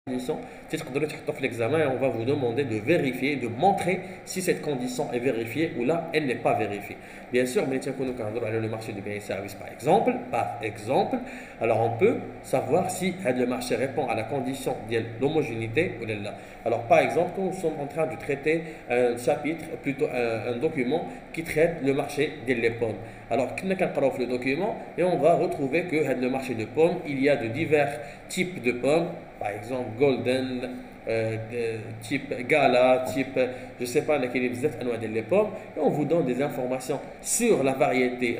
condition, l'examen et on va vous demander de vérifier, de montrer si cette condition est vérifiée ou là, elle n'est pas vérifiée. Bien sûr, mais le marché de biens et services par exemple, alors on peut savoir si le marché répond à la condition de l'homogénéité ou là. Alors par exemple, quand nous sommes en train de traiter un chapitre, plutôt un document qui traite le marché des pommes. Alors, le document et on va retrouver que le marché de pommes, il y a de divers types de pommes, par exemple golden, type gala, type, je sais pas, lesquels vous êtes des pommes, et on vous donne des informations sur la variété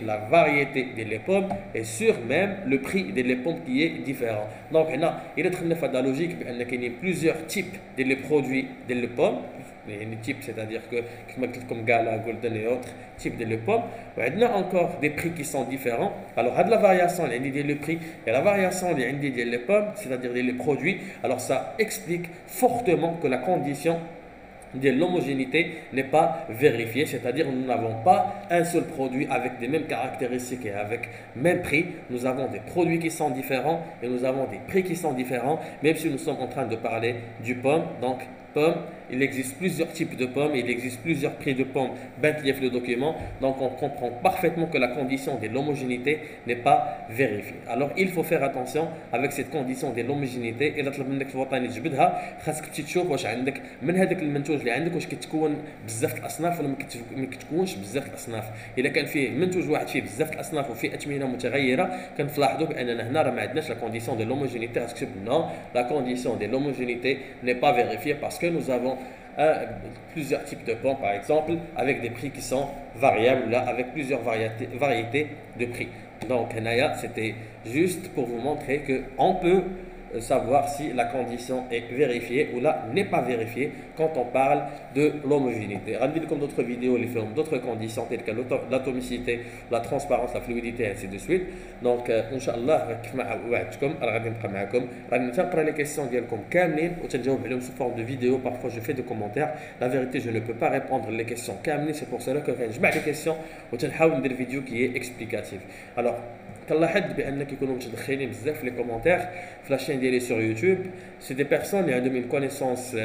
des pommes et sur même le prix des pommes qui est différent. Donc, il est très la logique, il y a plusieurs types de produits des pommes. Les types, c'est-à-dire que comme Gala, Golden et autres types de pommes, on a encore des prix qui sont différents. Alors, il y a de la variation, il y a le prix, et la variation, il y a les pommes, c'est-à-dire les produits. Alors, ça explique fortement que la condition de l'homogénéité n'est pas vérifiée, c'est-à-dire nous n'avons pas un seul produit avec les mêmes caractéristiques et avec même prix. Nous avons des produits qui sont différents et nous avons des prix qui sont différents, même si nous sommes en train de parler du pomme. Donc, pomme, il existe plusieurs types de pommes, il existe plusieurs prix de pommes, le document, donc on comprend parfaitement que la condition de l'homogénéité n'est pas vérifiée. Alors il faut faire attention avec cette condition de l'homogénéité. إذا طلب منك في الوطني تجبدها خاصك تشوف واش عندك من هذاك المنتوج اللي عندك واش كتكون بزاف الاصناف ولا ما كتكونش بزاف الاصناف. اذا كان فيه منتوج واحد فيه بزاف الاصناف وفيه اثمنه متغيره كنلاحظوا باننا هنا راه ما عندناش لا كونديسيون دو لوموجينيتي. خاصك تكتب non, la condition de l'homogénéité n'est pas vérifiée parce que nous avons plusieurs types de pommes par exemple avec des prix qui sont variables là, avec plusieurs variétés de prix. Donc Naya, c'était juste pour vous montrer qu'on peut savoir si la condition est vérifiée ou là n'est pas vérifiée quand on parle de l'homogénéité. Rendez-vous comme d'autres vidéos, les films, d'autres conditions telles que l'atomicité, la transparence, la fluidité et ainsi de suite. Donc, Inch'Allah, les questions ديالكم كاملين وتنجاوب عليهم sous forme de vidéo. Parfois, je fais des commentaires. La vérité, je ne peux pas répondre les questions كاملين. C'est pour cela que je mets les questions وتنحاول ندير فيديو qui est explicatif. Alors, كنلاحظ بان كيكونوا متدخلين بزاف في لي كومونتير في لاشين ديالي سور يوتيوب. سي دي بيرسون اللي عندهم اون كونيسونس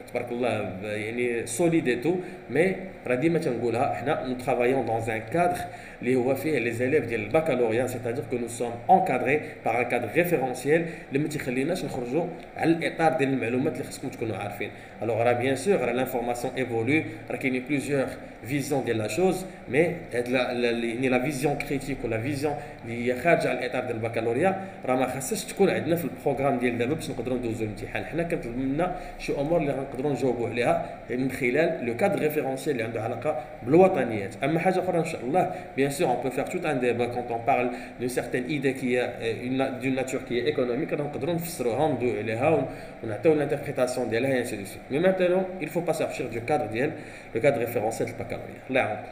تبارك الله يعني سوليد اي تو مي راه ديما تنقولها حنا نو ترافايون دون ان كادر اللي هو فيه لي زيليف ديال الباكالوريا سيتادير كو نو سوم انكادري باغ ان كادر ريفيرونسييل اللي ما تيخليناش نخرجوا على الاطار ديال المعلومات اللي خصكم تكونوا عارفين. الوغ راه بيان سور راه لانفورماسيون ايفولو راه كاينين بليزيور فيزيون ديال لا شوز مي هاد يعني لا فيزيون كريتيك ولا فيزيون اللي هي خارجه على الاطار ديال الباكالوريا راه ما خاصهاش تكون عندنا في البروغرام ديال دابا باش نقدروا ندوزو الامتحان. حنا كنطلب منا شي امور اللي غنقدروا نجاوبوا عليها من خلال لو كادر ريفيرونسيال اللي عنده علاقه بالوطنيات. اما حاجه اخرى ان شاء الله بيان سور on peut faire tout un débat quand on parle d'une certaine idée qui est d'une nature qui est économique نقدروا نفسروها وندوي عليها ونعطيو l'interprétation ديالها et ainsi de suite. Mais maintenant il faut pas sortir du cadre ديال le cadre référentiel du baccalauréat. الله يعاونكم.